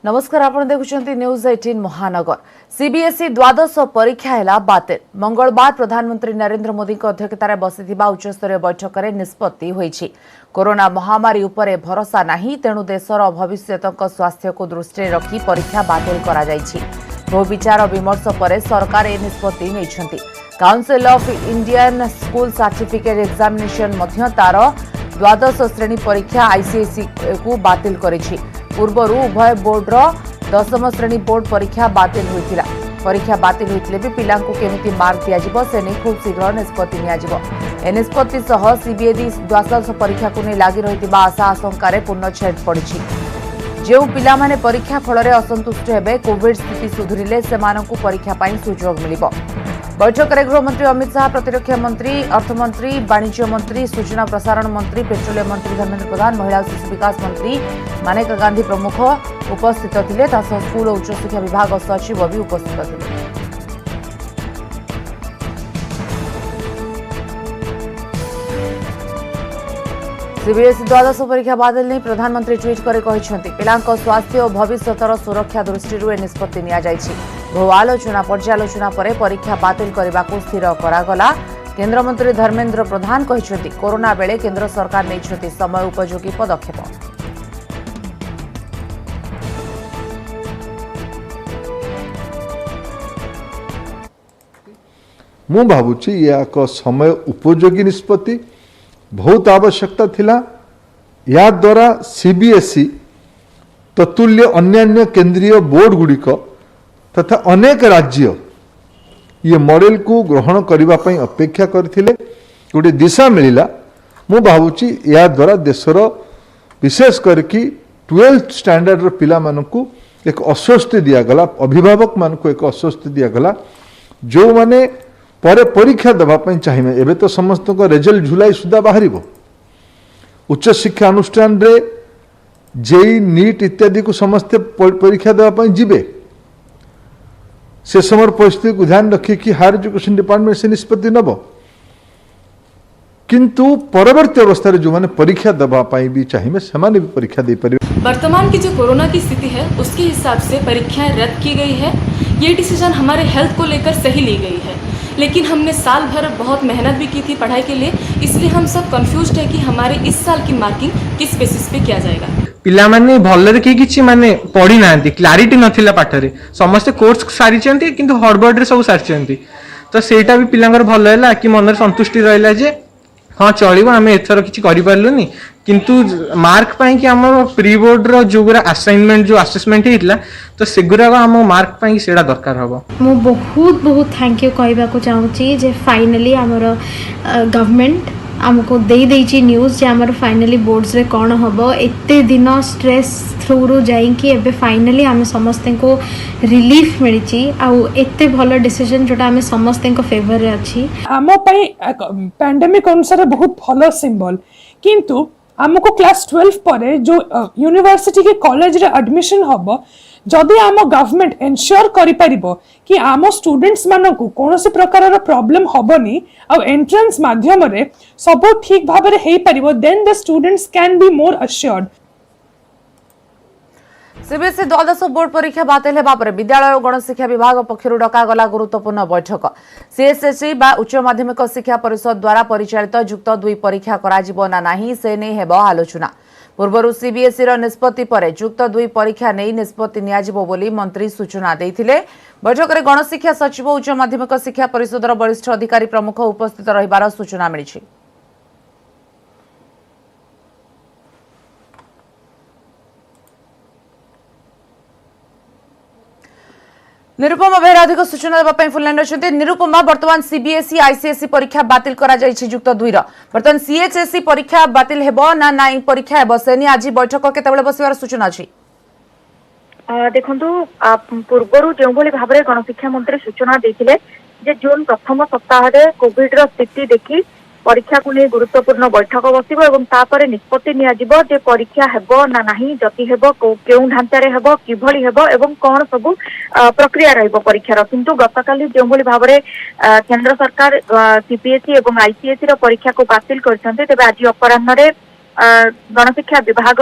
नमस्कार, आपण देखुचंती न्यूज 18 महानगर। सीबीएसई द्वादश परीक्षा है बातिल। मंगलवार प्रधानमंत्री नरेंद्र मोदी अध्यक्षतार बसिथिबा उच्चस्तरीय बैठक में निष्पत्ति होईछि। कोरोना महामारी उपरे भरोसा नहीं, तेणु देशर भविष्यत स्वास्थ्य को दृष्टि रखी परीक्षा बातिल करा जायछि। बहु विचार विमर्श पर सरकार ए निष्पत्ति नैछंती। Council of Indian school certificate examination मध्य तार द्वादश श्रेणी परीक्षा आईसीएसई को बातिल करिछि। पूर्वर उभय बोर्डर दशम श्रेणी बोर्ड परीक्षा बातिल होइतिला। परीक्षा बातिल होइतिले भी पिलांकु केमिति मार्क दियाजिबो से नै खूब शीघ्र निष्पत्ति नियाजिबो। ए निष्पत्ति सह सीबीएसई द्वादश परीक्षा को नै लागि रहितिबा आशा आशंकार पूर्णछेद पड़िछि। जो पिला माने परीक्षा फल असंतुष्ट हेबे, कोविड स्थिति सुधुरिले सेमानकु परीक्षा पाई सुजोग मिलिबो। बैठक में गृहमंत्री अमित शाह, प्रतिरक्षा मंत्री, अर्थमंत्री, वाणिज्य मंत्री, सूचना प्रसारण मंत्री, पेट्रोलियम मंत्री धर्मेंद्र प्रधान, महिला और शिशु विकास मंत्री मानेका गांधी प्रमुख उपस्थित थिले। स्कूल और उच्च शिक्षा विभाग सचिव भी उपस्थित थिले। सीबीएसई द्वादश परीक्षा बातिल नहीं प्रधानमंत्री ट्वीट कर पिलांक स्वास्थ्य और भविष्यतर सुरक्षा दृष्टि निष्पत्ति निया जायछि। बहु आलोचना पर्यालोचना पर परीक्षा बातिल करने को स्थिर करागला। केंद्र मंत्री धर्मेंद्र प्रधान कहते कोरोना बेले केंद्र सरकार नहीं समय उपयोगी पदक्षेप। मु भावुची या समय उपयोगी निष्पत्ति बहुत आवश्यकता थिला। या द्वारा सीबीएसई ततुल्य अन्यान्य केंद्रीय बोर्ड गुड़िक तथा अनेक राज्य ये मॉडल को ग्रहण करने पर अपेक्षा करते गोटे दिशा मिलला। मु भावुची या द्वारा देशर विशेष करके 12th स्टैंडर्ड पिला मानकु एक अस्वस्थ दिगला, अभिभावक मानकु एक अस्वस्थ दिगला। जो माने पर परीक्षा देवाई चाहिए एवं तो समस्त रिजल्ट जुलाई सुधा बाहर। उच्च शिक्षा अनुष्ठान रे जेई नीट इत्यादि को समस्ते परीक्षा देवाई जीवे। से समय परिस्थिति को ध्यान रखी कि हायर एजुकेशन डिपार्टमेंट से निष्पत्ति नब, किंतु परवर्ती अवस्था जो मैंने परीक्षा देवाई भी चाहिए से भी परीक्षा दे पारे। वर्तमान की जो कोरोना की स्थिति है उसके हिसाब से परीक्षाएं रद्द की गई है। ये डिसीजन हमारे हेल्थ को लेकर सही ली गई है, लेकिन हमने साल भर बहुत मेहनत भी की थी पढ़ाई के लिए, इसलिए हम सब कंफ्यूज्ड है कि हमारे इस साल की मार्किंग किस बेसिस पे किया जाएगा। पिला माने भल्ले के किछि माने पढ़ी नांती, क्लैरिटी नथिला पाठरे, समस्त कोर्स सारी चंती किंतु हड़बड़ रे सब सारी चंती। तो सेटा भी पिलांगर भल हैला कि मन संतुष्टि रहला जे हाँ चलिबो, आमे एथर किछि करि पारलुनी। किंतु मार्क पाई कि हमर प्री बोर्ड रो जो गुरा असाइनमेंट जो असेसमेंट हेतला तो सेगुरा हम मार्क पाई सेडा दरकार हबो। मो बहुत बहुत थैंक यू कहबा को चाहूची जे फाइनली हमर गवर्नमेंट हमको दे देची न्यूज़ जे हमर फाइनली बोर्ड्स रे कोन हबो। एते दिन स्ट्रेस थ्रू रो जाई कि एबे फाइनली हम समस्त को रिलीफ मिलिची आ एते भलो डिसीजन जोटा हम समस्त को फेवर रे अछि। आमो पई पैंडेमिक अनुसार बहुत भलो सिंबल, किंतु आमको क्लास 12 पर जो यूनिवर्सिटी के कॉलेज रे एडमिशन हबो, जदि आम गवर्नमेंट एनश्योर करि परिबो कि आम स्टूडेंट्स मानकु कोनोसी प्रकार रो प्रॉब्लम हबोनी आ एंट्रेंस माध्यम रे सब ठीक भाव रे हेई परिबो, then the students can be more assured. CBSE द्वादश बोर्ड परीक्षा बातिल होगा पर विद्यालय और गणशिक्षा विभाग पक्षर डकागला गुरुत्वपूर्ण बैठक। सीएसएसई बा उच्च माध्यमिक शिक्षा परिषद द्वारा परिचालित युक्त 2 परीक्षा कराजिबो ना नाही से नै हेबो आलोचना। पूर्वर सीबीएसई रो निष्पत्ति पर युक्त 2 परीक्षा नै निष्पत्ति नियाजिबो बोली मंत्री सूचना देथिले। बैठक में गणशिक्षा सचिव उच्च माध्यमिक शिक्षा परिषदर वरिष्ठ अधिकारी प्रमुख उपस्थित रहिबार सूचना मिलिछि। निरुपमा बेहरा अधिक सूचना देवाई फुललाइन रही। निरुपमा, वर्तमान सीबीएसई आईसीएसई परीक्षा बातिल करा जायछि युक्त 2 रो, वर्तमान सीएचएसई परीक्षा बातिल हेबो ना नाई परीक्षा हेबो से नि आज बैठक केतेबेले बसिबार सूचना अछि? देखंतु पूर्वरु जो भली भाबरे गणशिक्षा मंत्री सूचना देथिले जे जून प्रथम सप्ताह रे कोविड रो स्थिति देखि परीक्षा को नहीं गुरुत्वपूर्ण बैठक बसिबो एवं तापरे निष्पत्ति नियाजिबो जे परीक्षा हेबो ना नाही, जति हेबो केउ ढांचा रे हेबो, किभली हेबो एवं कोन सब प्रक्रिया रहइबो परीक्षार। किंतु गतकाली जो भली भाबरे केंद्र सरकार सीबीएसई एवं आईसीएसई रो परीक्षा को बातिल करछन्ते, तेबे आज अपराह्न रे गणशिक्षा विभाग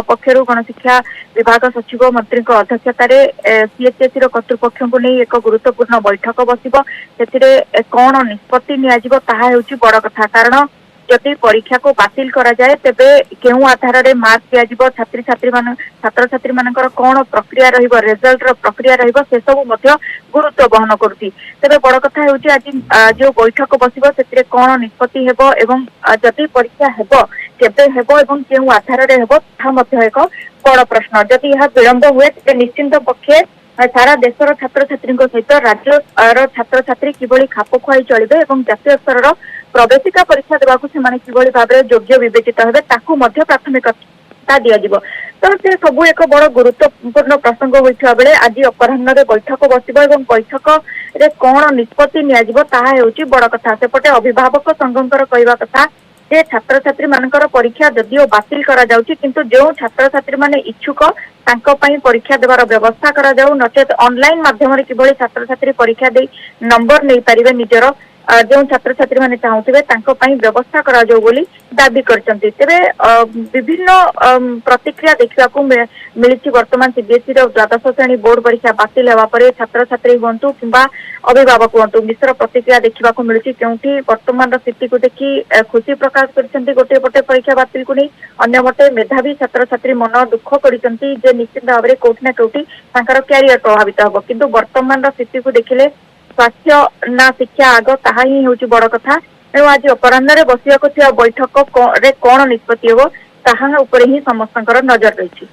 पक्षरु गणशिक्षा विभाग सचिव मंत्री अध्यक्षतार सीएचएससी कर्तृपक्ष को नहीं एक गुरुत्वपूर्ण बैठक बसिबो सेथिरे कौन निष्पत्ति नियाजिबो ताहा हेउची बड़ कथा कारण जदि परीक्षा को बातिल करा जाए तेबे केउ आधार रे मार्क दिया छात्र छात्री मानकर कौन प्रक्रिया रहिबो रिजल्ट रो प्रक्रिया रहिबो से सब मध्य गुरुत्व बहन करती तेबे बड़ कथा हेउची आज जो बैठक बसिबो सेतिरे कौन निष्पत्ति हेबो एवं जदि परीक्षा हेबो केबे हेबो एवं केउ आधार रे हेबो ता मध्य एक बड़ प्रश्न जदि यह विलंब हुए तेबे निश्चिंत पक्षे सारा देशर छात्र छात्री सहित राज्य छात्र छात्री किभली खाप खुआई चलिबे एवं जातीय स्तर प्रवेशिका परीक्षा देवाकू सेमाने किभली भाबरे योग्य विवेचित हेबे ताकू मध्य प्राथमिकता दियाजिबो तो से सबू एक बड़ गुरुत्वपूर्ण प्रसंग होइथिबा बेले आज अपराह्न रे बैठक बसिबो एवं बैठक रे कोन निष्पत्ति नियाजिबो ताहा हेउची बड़ कथा सेपटे अभिभावक संघंकर कहवा कथा जे छात्र छात्री मानकर परीक्षा जदिओ बातिल करा जाउची किंतु जो छात्र छात्री माने इच्छुक तांको पई परीक्षा देवार व्यवस्था करा जाउ नचेत ऑनलाइन माध्यम रे किभली छात्र छात्री परीक्षा दे नंबर नै परिबे निजर जो छात्र छात्री माने चाहुथिबे तांको पई व्यवस्था करा जाउ बोली दाबी करचंती तेबे विभिन्न प्रतिक्रिया देखिबा को मिलिछि वर्तमान सीबीएसई रो द्वादश श्रेणी बोर्ड परीक्षा बातिल हेबा परे छात्र छात्री हुंतु किंबा अभिभावक हुंतु मिश्र प्रतिक्रिया देखिबा को मिलिछि क्योंकि वर्तमान स्थिति को देखि खुशी प्रकाश करचंती गोटे पटे परीक्षा बातिल को नै अन्य पटे मेधावी छात्र छात्री मन दुख करचंती जे निश्चित भाव रे कोठ ना कोठी तांकर कैरियर प्रभावित हबो किंतु वर्तमान स्थिति को देखिले स्वास्थ्य ना शिक्षा आग ताहा ही होची बड़ कथा एवं आज अपराह्न रे बसियाको थिया बैठक रे कोन निष्पत्ति हेबो ताहा ऊपर ही समस्तंकर नजर रहिछि।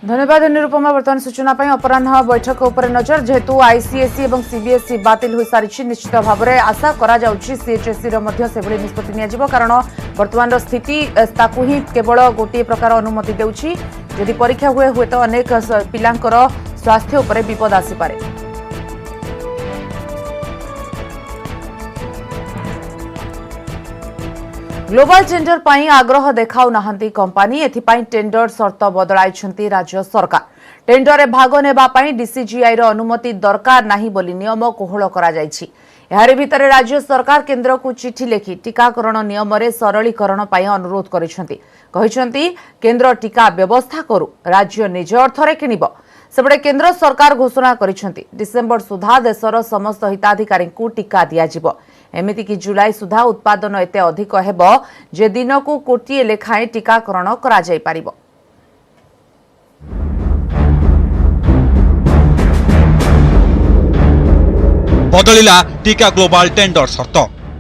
धन्यवाद निरुपमा वर्तमान सूचना पाई अपराह्न बैठक उपर नजर जेहेतु आईसीएसई और सीबीएसई बातिल हो सारी निश्चित भाव में आशा करा जाउछि सीएचएसई रो मध्य सेभली निष्पत्ति नियाजिबो कारण वर्तमान स्थिति ताकू ही केवल गोटे प्रकार अनुमति देउछि यदि परीक्षा हुए हुए तो अनेक पिलांकर स्वास्थ्य उपर विपद आसी पारे। ग्लोबल टेंडर पाई आग्रह देखाउ नाहंती कंपनी एथिपाई टेंडर शर्त बदलाइछंती राज्य सरकार टेंडर रे भाग नेबा पाई डीसीजीआई रो अनुमति दरकार नाही बोली नियम कोहळ करा जायछि। एहारे भितरे राज्य सरकार केंद्र को चिठी लेखि टीकाकरण नियम रे सरलीकरण पाई अनुरोध करिसंती कहिसंती केंद्र टीका व्यवस्था करू राज्य निज अर्थ रे किनिबो सेबडे केंद्र सरकार घोषणा करिसंती डिसेंबर सुधा देशर समस्त हिताधिकारी को टीका दिया जिवो एमिति कि जुलाई सुधा उत्पादन एते अधिक हेबो जे दिन को कोटिए लेखाएं टीकाकरण करा जाय पारिबो। बदलिला टीका ग्लोबल टेंडर शर्त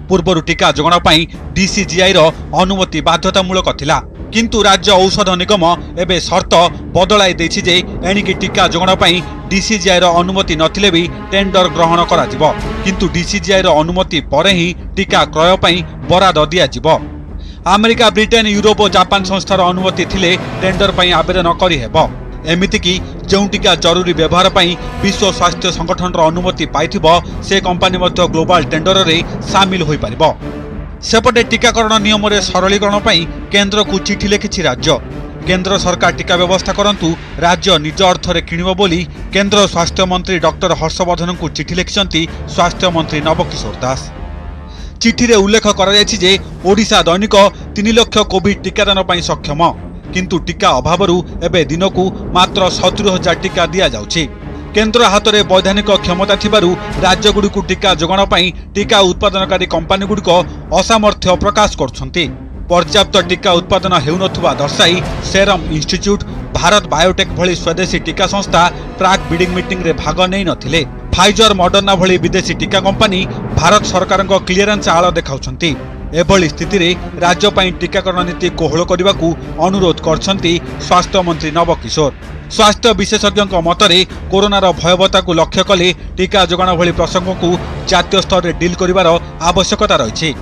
पूर्वर टीका जोगण पाई डीसीजीआई रो अनुमति बाध्यतामूलक थिला किंतु राज्य औषध निगम एबे शर्त बदलाई दैछि जे एणिकी टीका जोगण पाई डीसीजीआई रो अनुमति नथिले भी टेंडर ग्रहण करा जिवो किंतु डीसीजीआई रो अनुमति परे ही टीका क्रय पाई बराद दिया जिवो। अमेरिका ब्रिटेन यूरोप और जापान संस्थार अनुमति थिले टेंडर पाई आवेदन करि हेबो एमिति कि जो टीका जरूरी व्यवहार पाई विश्व स्वास्थ्य संगठन रो अनुमति पाइथिबो से कंपनी मध्य ग्लोबल टेंडर रे शामिल होई परिबो। सेपटे टीकाकरण नियम रे सरलीकरण पाई केंद्र को चिठी लिखिछि राज्य केंद्र सरकार टीका व्यवस्था करंतु राज्य निज अर्थ रे किणिबो बोली केंद्र स्वास्थ्य मंत्री डॉक्टर हर्षवर्धन को चिठी लिखिसंती स्वास्थ्य मंत्री नव किशोर दास। चिठी रे उल्लेख करा जायछि जे ओडिशा दैनिक 3 लाख कोविड टीकादान पाई सक्षम किंतु टीका अभावरु एबे दिनकू मात्र 70,000 टीका दिया जाउछि। केंद्र हाथ में वैधानिक क्षमता थिबारु राज्य गुड़िक टीका जोगाण पाई टीका उत्पादनकारी कंपनी गुड़िक असामर्थ्य प्रकाश करछंती। पर्याप्त टीका उत्पादन हेउनथुबा दर्शाई सेरम इंस्टीट्यूट भारत बायोटेक भली स्वदेशी टीका संस्था ट्रैक बिडिंग मीटिंग रे भाग नै नथिले। फाइजर मॉडर्ना भली विदेशी टीका कंपनी भारत सरकार क्लीयरेंस आळ देखाउछंती। एभली स्थिति रे राज्य पाई टीकाकरण नीति कोहळ करबाकू अनुरोध करछंती स्वास्थ्य मंत्री नव किशोर। स्वास्थ्य विशेषज्ञ मतरे कोरोनार भयवता को लक्ष्य कले टीका जोगाण भली प्रसंग को जातीय स्तर में डील करिवार आवश्यकता रही।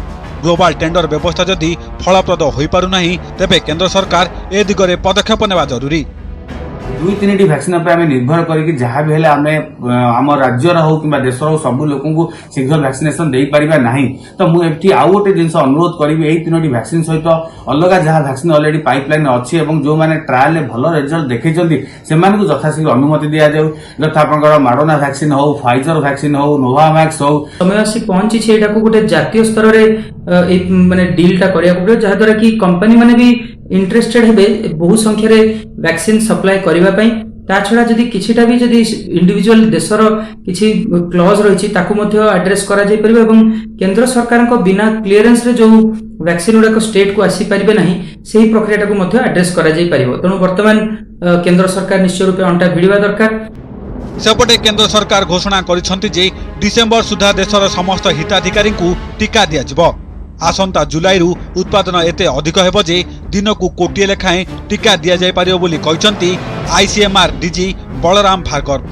ग्लोबल टेंडर व्यवस्था जदि फलप्रद हो पारु नाही तेबे केंद्र सरकार ए दिगरे पदक्षेप नेबा जरूरी। 2-3टी वैक्सीन आम निर्भर करके जहाँ भी आम राज्यर हो कि देश सब लोक शीघ्र वैक्सीनेशन दे पारिबा नाही तो मुझे आउ गोटे जिन अनुरोध करी यही 3टी वैक्सीन सहित अलग जहाँ वैक्सीन अलरेडी पाइपलाइन अच्छी और जो मैंने ट्रायल भल रिजल्ट देखते से यथाशीघ्र अनुमति दि जाऊ यथा आप माडोना वैक्सीन हो फाइजर वैक्सीन हो नोवामैक्स हो समय आसी पहुंची एटा को गोटे जातीय स्तर रे माने डीलटा करिया पड़ो जहाँ द्वारा कि कंपनी माने भी इंटरेस्टेड हेबे बहु संख्यार वैक्सीन सप्लाई करबा पई ता छड़ा जदि किछिटा भी जदि इंडिविजुअल देशर किछि क्लॉज रहिछि ताकू मध्ये एड्रेस करा जाय परिबे एवं केंद्र सरकार को बिना क्लियरेंस रे जो वैक्सीन उडा स्टेट को आसी परिबे नाही सेही प्रक्रिया को मध्ये एड्रेस करा जाय परिबो तनो वर्तमान केंद्र सरकार निश्चय रूपे अंटा भिड़वा दरकार। सेपटे केंद्र सरकार घोषणा करिसंति जे डिसेंबर सुधा देशर समस्त हिताधिकारी को टीका दिया जिवो। आसंता जुलाई रु उत्पादन एते अधिक हेबो जे दिनकू कोटिए लेखाएं टीका दिया जाय पारियो बोली कहिसंति ICMR DG Balram Bhargava.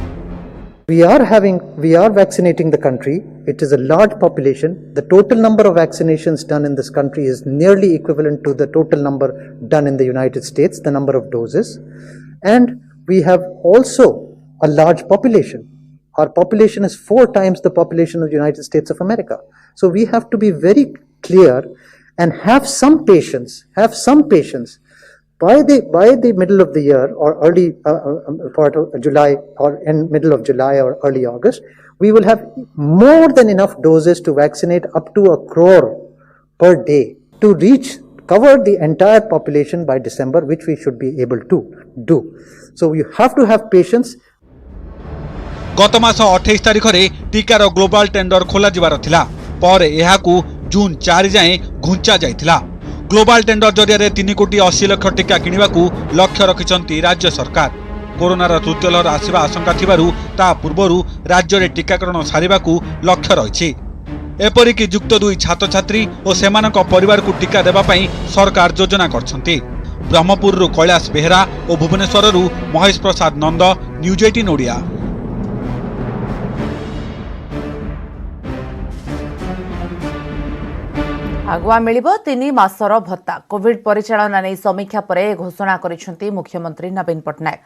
We are vaccinating the country. It is a large population. The total number of vaccinations done in this country is nearly equivalent to the total number done in the United States, the number of doses. And we have also a large population. Our population is 4 times the population of the United States of America. So we have to be very clear and have some patience. By the middle of the year or early part of July or in middle of July or early August, we will have more than enough doses to vaccinate up to 1 crore per day to cover the entire population by December, which we should be able to do. So you have to have patience. गत मास 28 तारिख रे टीकार global tender खोला जिबार थिला पर एहाकू जून 4 जाए घुंचा जाइथिला। Global tender जरिया 3 कोटी 80 लाख टीका किनिबाकू लक्ष्य रखिसंती राज्य सरकार। कोरोनार तृतीय लहर आसिबा आशंका थिबारु ता पूर्वरु राज्य रे टीकाकरण सारिबाकू लक्ष्य रहिछि। एपरिकी युक्त 2 छात्र छात्री और सेमानक परिवार को टीका देबा पई सरकार योजना करछंती। ब्रह्मपुर रु कैलाश बेहरा और भुवनेश्वर रु महेश प्रसाद नंद, न्यूज 18 ओडिया। आगुआ मिलिबो 3 मासर भत्ता। कोविड परिचालना नहीं समीक्षा पर घोषणा करिसेंती मुख्यमंत्री नवीन पटनायक।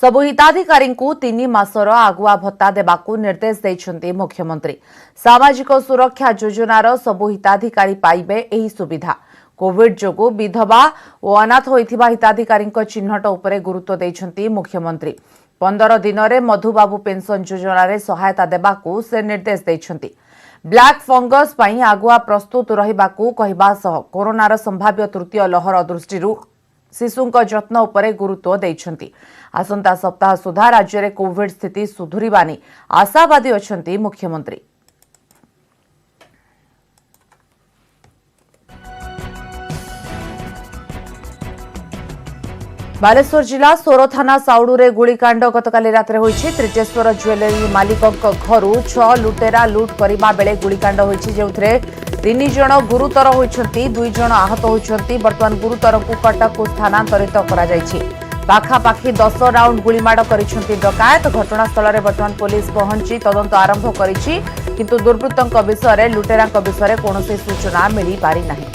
सबु हिताधिकारी को 3 मासर आगुआ भत्ता देबाकू निर्देश दैछंती मुख्यमंत्री। सामाजिक सुरक्षा योजनार सबु हिताधिकारी पाइबे एही सुविधा। कोविड जोगु विधवा और अनाथ होइथिबा हिताधिकारी चिन्हट उपरे गुरुत्व दैछंती मुख्यमंत्री। 15 दिन रे मधुबाबू पेंशन योजना रे सहायता देबाकू से निर्देश दैछंती। ब्लैक फंगस पई आगुआ प्रस्तुत रहिबाकू कहिबा सह कोरोनार संभाव्य तृतीय लहर दृष्टि शिशुंक जत्न उपरे गुरुत्व दैछंती। आसंता सप्ताह सुधा राज्य रे कोविड स्थिति सुधुरिबानी आशावादी अछंती मुख्यमंत्री। बालेश्वर जिला सोर थाना साउडुरे गुलिकांड गतकाली रात्रे होइछि। त्रिजेश्वर ज्वेलरी मालिकक घरु 6 लुटेरा लुट करिबा बेले गुलिकांड होइछि, जेउथरे 3 जण गुरुतर होइछंती, 2 जण आहत होइछंती। वर्तमान गुरुतर को कटक को स्थानांतरित करा जाइछि। पाखापाखि 10 राउंड गुलिमाड़ करिछंती डकायत। घटनास्थल रे वर्तमान पुलिस पहुंची तदंत आरंभ करिछि, किंतु दुर्वृत्तक विषय लुटेराक विषय कोनोसी सूचना मिली पारि नाही।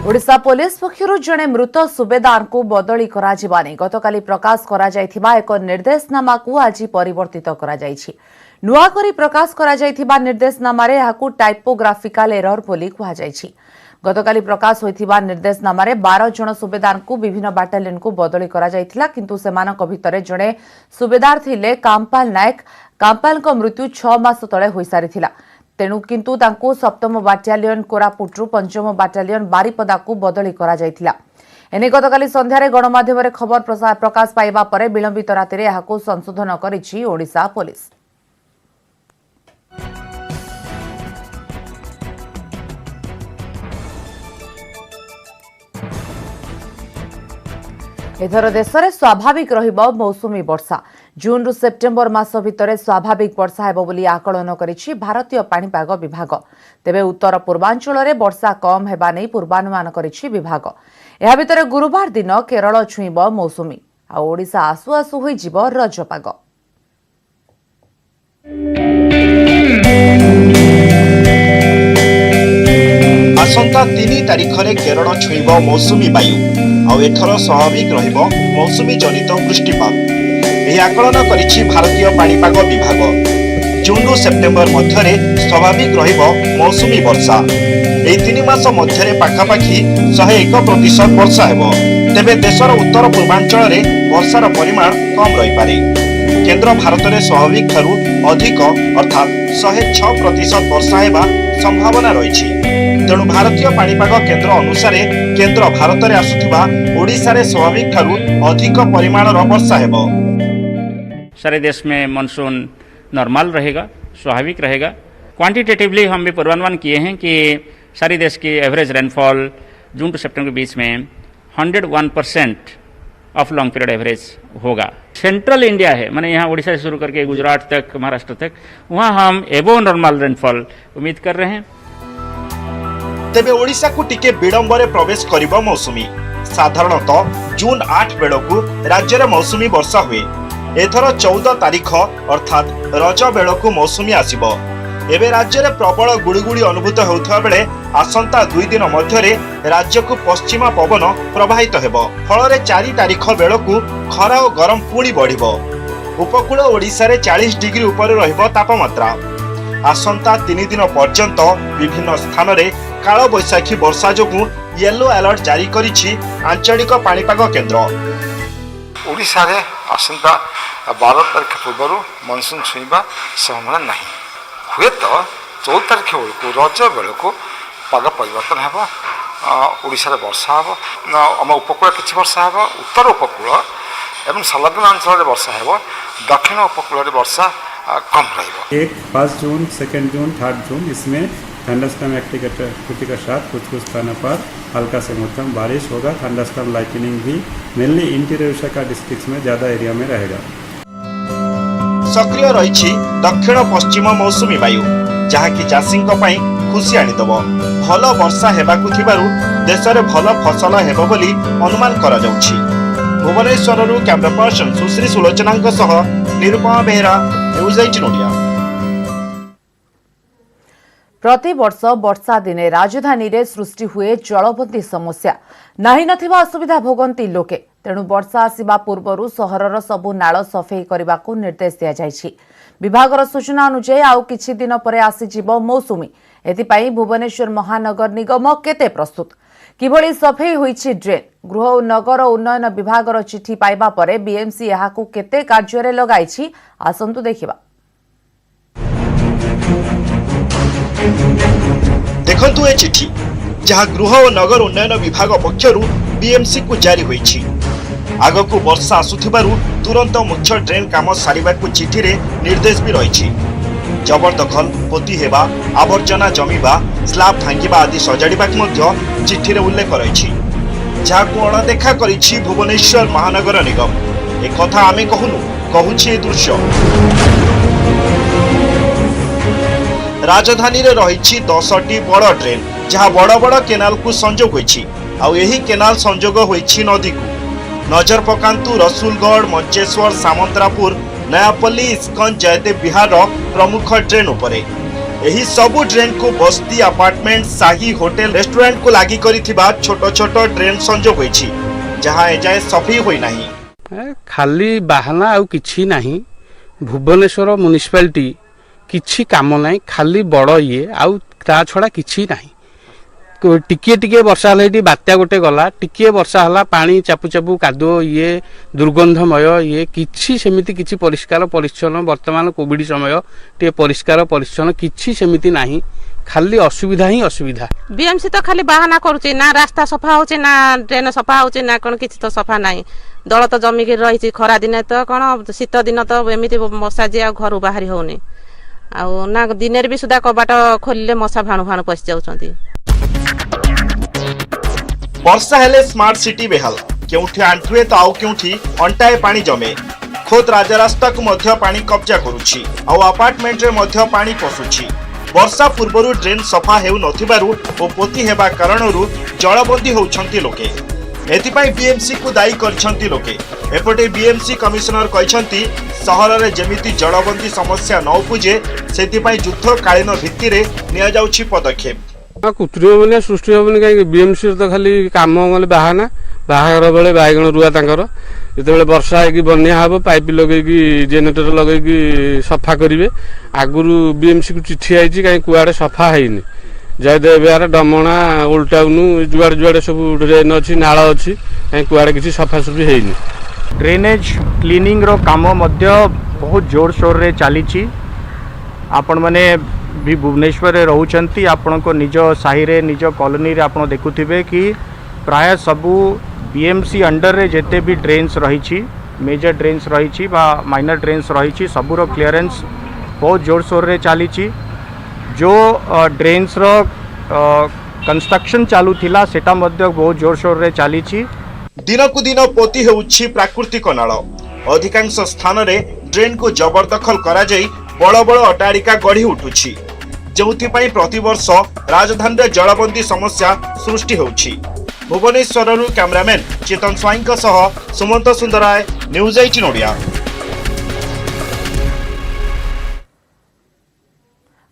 ओडिशा पुलिस पक्षरु जणे मृत सुबेदार को बदली करा जिबानी गतकाली प्रकाश करा जायथिबा एक निर्देशनामा को आज परिवर्तित करा जायछि। नुआ करी प्रकाश करा जायथिबा निर्देशनामा रे हाकु टाइपोग्राफिकल एरर बोली कुहा जायछि। गतकाली प्रकाश होइथिबा निर्देशनामा रे 12 जण सुबेदार को विभिन्न बाटालियन को बदली करा जायथिला, किंतु सेमानक भितरे जणे सुबेदार थिले कामपाल नायक। कामपाल को मृत्यु 6 मास तळे होई सारिथिला। तेणु किंतु तांको 7म बाटालियन कोरापुटरू 5म बाटालियन बारिपदा को बदली करा जायथिला। एने गतकाली संध्यारे गणमाध्यम रे खबर प्रकाश पाइबा परे विलंबित राति रे एहाको संशोधन करिछि ओडिशा पुलिस। एथर देश में स्वाभाविक रहिबो मौसुमी वर्षा। जून रु सेप्टेम्बर मास भितर स्वाभाविक वर्षा हेबो बोली आकलन करिछि भारतीय पाणीपाग विभाग। तेबे उत्तर पूर्वांचल रे वर्षा कम हेबा नै पूर्वानुमान करिछि विभाग। एहा भितर गुरुवार दिन केरल छुईबो मौसुमी आ ओडिशा आसु आसु होई जिवो रजपाग। आसंता 3 तारिख रे केरल छुईबो मौसुमी वायु आ एथर स्वाभाविक रहिबो मौसुमी जनित वृष्टिपात। एही आकलन करिछि भारतीय पाणीपाग विभाग। जून रु सेप्टेम्बर मध्यरे स्वाभाविक रहिबो मौसुमी वर्षा। एही 3 मास मध्यरे पाखापाखि 101% वर्षा हेबो। तेबे देशर उत्तर पूर्वांचल रे वर्षार परिमाण कम रही पारे। केन्द्र भारत में स्वाभाविक ठारू अधिक अर्थात 106% वर्षा हेबा संभावना रही। तेणु भारतीय पाणीपाग केन्द्र अनुसार केन्द्र भारत में आसुथिबा ओडिशा रे स्वाभाविक ठारू अधिक परिमाणर वर्षा हेबो। सारे देश में मानसून नॉर्मल रहेगा, स्वाभाविक रहेगा। क्वांटिटेटिवली हम भी पूर्वानुमान किए हैं कि सारी देश की एवरेज रेनफॉल जून टू सितंबर के बीच में 101% ऑफ लॉन्ग पीरियड एवरेज होगा। सेंट्रल इंडिया है, माने यहाँ उड़ीसा से शुरू करके गुजरात तक, महाराष्ट्र तक, वहाँ हम एबो नॉर्मल रेनफॉल उम्मीद कर रहे हैं। तेबे ओडिशा को टिके विलंबरे प्रवेश करिबो मौसुमी। साधारणतः जून 8 बेलकू राज्य में मौसुमी वर्षा हुए। एथर 14 तारीख अर्थात रज बेलकू मौसुमी आसिबो। एबे राज्य में प्रबल गुड़गुड़ी अनुभूत होता बेले आसंता 2 दिन मध्य राज्य को पश्चिमा पवन प्रवाहित हेबो। फल 4 तारीख बेलकू खरा और गरम पुणी बढ़िबो। उपकूल ओडिशा रे 40 डिग्री ऊपर रहिबो तापमात्रा। आसंता 3 दिन पर्यंत विभिन्न स्थान रे काल बैशाखी वर्षा जोगु येलो अलर्ट जारी करिछि आंचलिक पाणीपाग केन्द्र। ओडिशा रे आसंता 12 तारीख पूर्व मनसून छुईबा संभावना नहीं हुए तो 14 तारीख बेलू रज बेलू पाग परिवर्तन हेब। ओडिशा रे वर्षा हेब, आम उपकूल किछि वर्षा हेब, उत्तर उपकूल एवं संलग्न अंचल वर्षा हेब, दक्षिण उपकूल वर्षा कम रहेगा। 1 जून, 2 जून, 3 जून इसमें थंडरस्टॉर्म एक्टिविटी के साथ कुछ स्थानों पर हल्का से मध्यम बारिश होगा। थंडरस्टॉर्म लाइटनिंग भी मेनली इंटीरियर ओडिशा डिस्ट्रिक्ट्स में ज्यादा एरिया में रहेगा। सक्रिय रही दक्षिण पश्चिम मौसुमी वायु जहाँकि चाषी खुशी आनीदेव। भल वर्षा हेबाकु थिबारु देश में भल फसल हेबो बोली अनुमान करा जाउछि। भुवनेश्वर कैमरा पर्सन सुश्री सुलोचना निरुपमा बेहरा, न्यूज 18 ओडिया। प्रति वर्ष वर्षा दिने राजधानी रे सृष्टि हुए जलबंदी समस्या। नाही नथिबा असुविधा भोगंती लोके। तेणु वर्षा आसिबा पूर्वरु सहरर सबु नाଳ सफेई करबाकू निर्देश दिया जायछि। विभागर सूचना अनुसार आउ किछि दिन परे आसीजिबो मौसुमी। एथिपाई भुवनेश्वर महानगर निगम केते प्रस्तुत, किभଳି सफेई होईछि ड्रेन। गृह और नगर उन्नयन विभागर चिठी पाइबा परे बीएमसी एहाकू केते कार्य लगाइछि आसंतु देखिबा। देखंतु ए चिठी जहाँ गृह और नगर उन्नयन विभाग पक्षरु बीएमसी को जारी होईछि। आगकू वर्षा आसुथिबारु तुरंत मुख्य ड्रेन काम सारिबाकू चिठी रे निर्देश भी रहिछि। जबरदखल पोती हेबा, आवर्जना जमीबा, स्लाब भांगिबा आदि सजाड़िबाक मध्य चिठी रे उल्लेख रहिछि। जाहाकू अणदेखा करिछि भुवनेश्वर महानगर निगम। ए कथा आमे कहूनु, कहूछि ए दृश्य। राजधानी रे रहिछि 10टी बड़ ड्रेन जहाँ बड़ बड़ केनाल को संजोग होइछि। आउ एही केनाल संजोग होइछि नदी को। नजर पकांतु रसूलगढ़, मंचेश्वर, सामंतरापुर, नयापल्ली, इस्कन, जयदेव विहार प्रमुख ड्रेन उपरे। एही सबु ड्रेन को बस्ती, अपार्टमेंट, शाही होटेल, रेस्टोरेंट को लागी करिथिबा छोट छोट ड्रेन संजोग होइछि जहाँ एजाए सफेई होई नाही। खाली बाहाना आउ किछि नाही। भुवनेश्वर म्युनिसिपालिटी किछि काम नाही, खाली बड़ ये आउ ता छड़ा किछि नाही। टिके टिके वर्षा हला, बात्या गोटे गला, टिके वर्षा हला, पानी चापू चापू कादो ये दुर्गंधमय ये किछि सेमिति किछि परिष्कार परिच्छन्न। वर्तमान कोविड समय टे परिष्कार परिच्छन्न किछि सेमिति नाही, खाली असुविधा ही असुविधा। बीएमसी तो खाली बाहाना करूची, ना रास्ता सफा होची, ना ट्रेन सफा होची, ना कोन किछि तो सफा नाही। दल तो जमी के रहिछि। खरा दिन तो कोन, शीत दिन तो एमिति मशा जे घर बाहरी होनी। आ ना दिन भी सुधा कबाट खोलिले मशा भाणु भाणु पसि जाउछंती। वर्षा हेले स्मार्ट सिटी बेहाल। केउठी आंठुए तो आउ केउठी अंटाए पानी जमे। खोद राजरास्ता को मध्य पानी कब्जा करुछि। आउ अपार्टमेंट रे मध्य पानी पसुछि। वर्षा पूर्वरु ड्रेन सफा हेउ नथिबारु ओ पोती हेबा कारणरु जलबंदी होउछंती लोके। एथिपाई बीएमसी को दायी करछंती लोके। एपटे बीएमसी कमिशनर कहछंती सहर रे जेमिति जलबंदी समस्या न उपुजे सेथिपाई युद्धकालीन भित्ति रे निया जाउछि पदक्षेप। कृत्रिम बनिया सृष्टि हेबनी कहीं बीएमसी तो खाली काम गले बाहाना। बाहागर बेले बैगण रुआ तांकर जिते वर्षा है बन्या हम पाइप लगे जेनेटर लगे सफा करेंगे। आगुरी बीएमसी को चिठी आई कहीं कुआड़े सफा है जयदेव विहार, डमणा, ओल्ड टाउन जुआड़े जुआड़े सब ड्रेन अच्छी नाल अच्छी कहीं कुआड़े किसी सफासफी है। ड्रेनेज क्लीनिंग रो काम बहुत जोर शोर रे चली आपण मैंने भी भुवनेश्वर रे रहउचंती आपण को निज साही रे निज कॉलोनी रे आपण देखुथिबे कि प्राय सबू बीएमसी अंडर रे जेते भी ड्रेन्स रही मेजर ड्रेन्स रही माइनर ड्रेन्स रही सबूर क्लीयरेंस बहुत जोर शोर रे चली जो ड्रेन्स रो कंस्ट्रक्शन चालू थिला सेटा मध्य बहुत जोर शोर रे चली दिनकु दिन पोती हेउछि प्राकृतिक नाल अधिकांश स्थान रे ड्रेन को जबरदखल करा जाई बड़ बड़ अटारिका गढ़ी उठुछि जोथिपाई प्रतिवर्ष राजधानी रे जलबंदी समस्या सृष्टि होउछि। भुवनेश्वररु कैमरामैन चेतन स्वाईंक सह सुमंत सुंदराय न्यूज 18 ओडिया।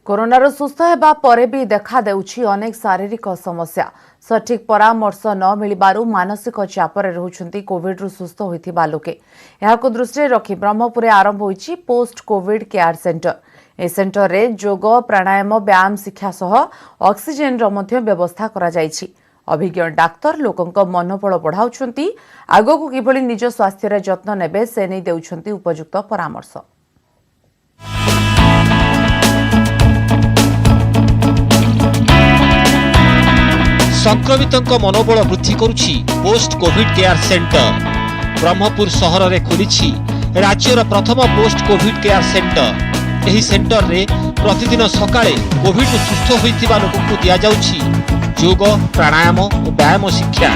कोरोनार सुस्थ हेबा परे भी देखा देउछि अनेक शारीरिक समस्या सठिक परामर्श न मिलिबारु मानसिक चापरे रहुछंती कोविड रु सुस्थ होइथिबा लोके। एहाको दृष्टि रखी ब्रह्मपुर आरंभ होइछि पोस्ट कोविड केयर सेंटर। ए सेंटर रे जोग प्राणायाम व्यायाम शिक्षा सह ऑक्सीजन रो मध्य व्यवस्था करा जाइछि। अभिज्ञ डाक्तर लोकंक मनोबल बढ़ाउछंती आगो किभली निज स्वास्थ्य रे जत्न नेबे से नै देउछंती उपयुक्त परामर्श। संक्रमितों मनोबल वृद्धि करुछि post covid care centre. Brahmapur सहर रे खुलिछि राज्यर प्रथम पोस्ट कोविड केयर सेंटर। एही सेंटर रे प्रतिदिन सकाळे कोविड सुस्थ होइथिबा लोकंकु दिया जाउछि योग प्राणायाम और व्यायाम शिक्षा।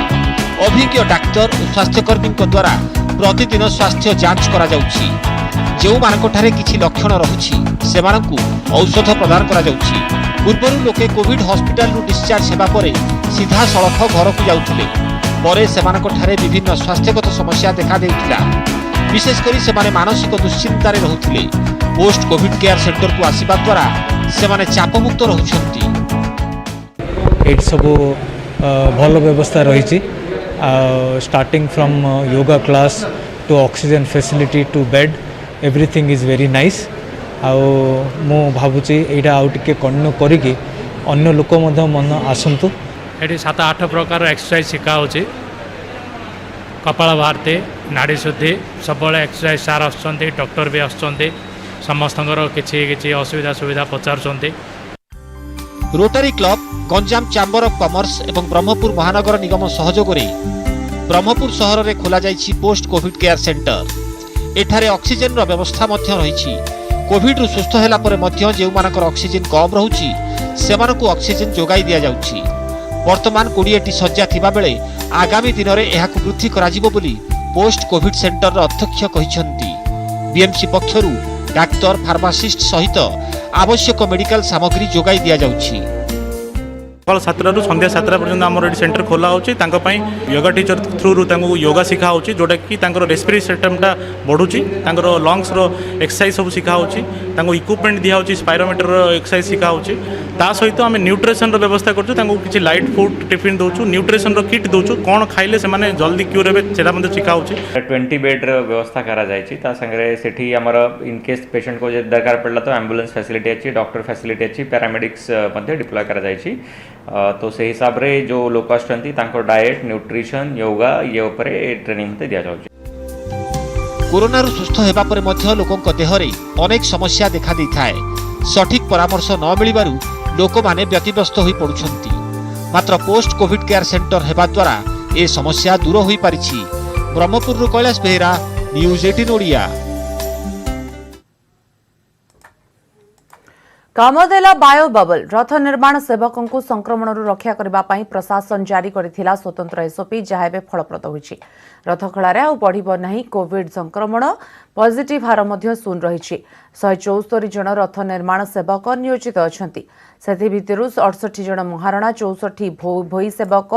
अभिज्ञ डाक्तर और स्वास्थ्यकर्मी द्वारा प्रतिदिन स्वास्थ्य जांच करा जाउछि। जो मानकठारे किछि लक्षण रहुछि सेमानंकु औषध प्रदान करा जाउछि। पूर्वरु लोके कोविड हॉस्पिटल रु डिस्चार्ज हेबा परे सीधा सड़क घर को जाउथिले परे सेमानकठारे विभिन्न स्वास्थ्यगत समस्या देखा देउथिला। विशेषकर सेमाने मानसिक दुश्चिंतारे रहुथिले। पोस्ट कोविड केयर सेंटर को आसीबा द्वारा सेमाने चापमुक्त रहुछंती। एट सब भल व्यवस्था रही starting from yoga class to oxygen facility to bed everything is very nice. मु भावुची एटा आउ टिके कंटिन्यू करिकि अन्य लोक मन आसंतु। ये 7-8 प्रकार एक्सरसाइज शिखा होची कपाल भारती नाड़ी शुद्धि सब एक्सरसाइज सार आसुँच डॉक्टर भी आसुँच समस्त किसी असुविधा सुविधा पचारुंट। Rotary club Ganjam chamber of commerce एवं ब्रह्मपुर महानगर निगम सहयोग रे ब्रह्मपुर सहर रे खोला जाइछि पोस्ट कोविड केयर सेंटर। एठारे ऑक्सीजन रो व्यवस्था मध्य रहिछि। कोविड रु सुस्थ होला परे मध्य जेउ मानकर ऑक्सीजन कम रहुछि सेमानकु ऑक्सीजन जोगाई दिया जाउछि। वर्तमान 20टी सज्जा थिबा बेले आगामी दिन में एहाकु वृद्धि कराजिबो बोली पोस्ट कोविड सेंटर अध्यक्ष कहिसंती। बीएमसी पक्षरु डाक्तर फार्मासिस्ट सहित आवश्यक मेडिकल सामग्री जोगाई दिया जाउछि। सकाल 7 रु संध्या 7 पर्यंत आमर ये सेंटर खोला होची योगा टीचर थ्रू योगा शिखा होची जोटा कि रेस्पिरेटरी सिस्टमटा बढ़ुची लंग्स रो एक्सरसाइज सब शिखा होची इक्विपमेंट दिया होची स्पाइरोमीटर एक्सरसाइज शिखा होची ता सहित आम न्यूट्रिशन रो व्यवस्था करछु किछि लाइट फूड टिफिन दउछु न्यूट्रिशन रो किट दउछु कोन खाइले से माने जल्दी क्यूर हेबे सेटा मध्ये शिखा होची। 20 बेड रो व्यवस्था करा जायछि ता संगे सेठी हमर इन केस पेशेंट को जे दरकार पड़ला तो एम्बुलेंस फैसिलिटी अछि डॉक्टर फैसिलिटी अछि पैरामेडिक्स मध्ये डिप्लॉय करा जायछि। तो से हिसाब रे जो लोक आछंती तांको डाइट न्यूट्रिशन योगा ये ऊपर ट्रेनिंग होते दिया जाउछि। कोरोना रु सुस्थ हेबा परे मध्य लोकंक देहरे अनेक समस्या देखा दैथाय। सठिक परामर्श न मिलिबारु लोक माने व्यतिव्यस्त होई पडुछंती। मात्र पोस्ट कोविड केयर सेंटर हेबा द्वारा ए समस्या दूर होई पारिछि। ब्रह्मपुर रु कैलाश बेहेरा न्यूज 18 ओडिया। कामदेला बायो बबल रथ निर्माण सेवकों को संक्रमण रक्षा करने प्रशासन जारी करथिला स्वतंत्र एसओपी जहाँ एवं फलप्रद होइछि। रथखଳାରେ ଆଉ बढ़िब ନାହିଁ कोविड संक्रमण पॉजिटिव हार मध्य शून्य रही। 174 जन रथ निर्माण सेवक नियोजित अछंती। सेथि भितरु 68 जन महारणा 64 भोई सेवक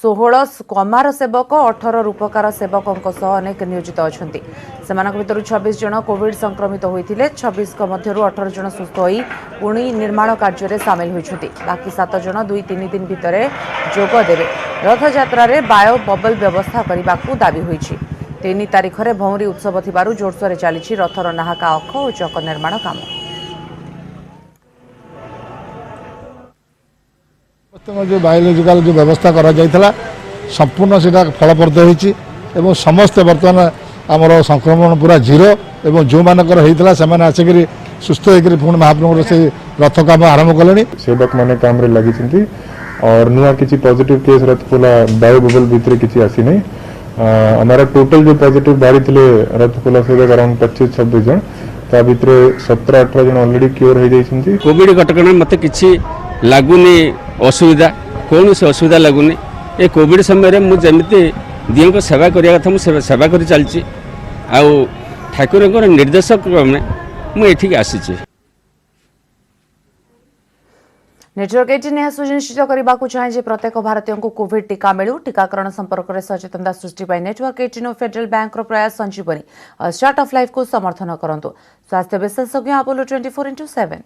16 कमार सेवक 18 रूपकार सेवकों सह अनेक नियोजित अछंती। सेमानक भितरु 26 जन कोविड संक्रमित होइथिले 26 मध्यरु 18 जन सुस्थ होई पुणी निर्माण कार्य रे शामिल होइछंती। बाकी 7 जन 2-3 दिन भितरे जोग देबे। रथ यात्रा रे बायो बबल व्यवस्था करिबाकू दाबी होइछि। 3 तारिख रे भौरी उत्सव थिबारु जोरसोरे चलिछि रथर नाहाका अख और चक निर्माण काम। जो बायोलॉजिकल जो व्यवस्था करा जायथला संपूर्ण सेटा फलप्रद होइछि एवं समस्त वर्तमान आमर संक्रमण पूरा जीरो एवं जो मानकर होता से आसिक सुस्थ होकर पुणी महाप्रभु से रथ काम आरंभ कले सेवक मैंने काम रे लगी और नुआ किसी पॉजिटिव केस रथखोला बायो बबल भितर किसी आसी नहीं हमारा टोटल जो पॉजिटिव बाहरी थे रथखोला सेवक अराउंड 25-26 जन ता भितर 17-18 जन ऑलरेडी क्योर हो जाइछन्ती। कोविड कटकणा मते किछि लागुनी असुविधा कौन से असुविधा लगुनि ए कोविड समय मु जमिति दियों को सेवा करिया कथा मु सेवा करि चलछि आ ठाकुर निर्देशक क्रमे मु एठिक आसीछि। नेटवर्क 18 यह सुनिश्चित करने को चाहे प्रत्येक भारतीय को कोविड टीका मिलू। टीकाकरण संपर्क में सचेतनता सृष्टि नेटवर्क 18 और फेडरल बैंक प्रयास संजीवनी और स्टार्ट ऑफ लाइफ को समर्थन करंतु। स्वास्थ्य विशेषज्ञ अपोलो 24x7।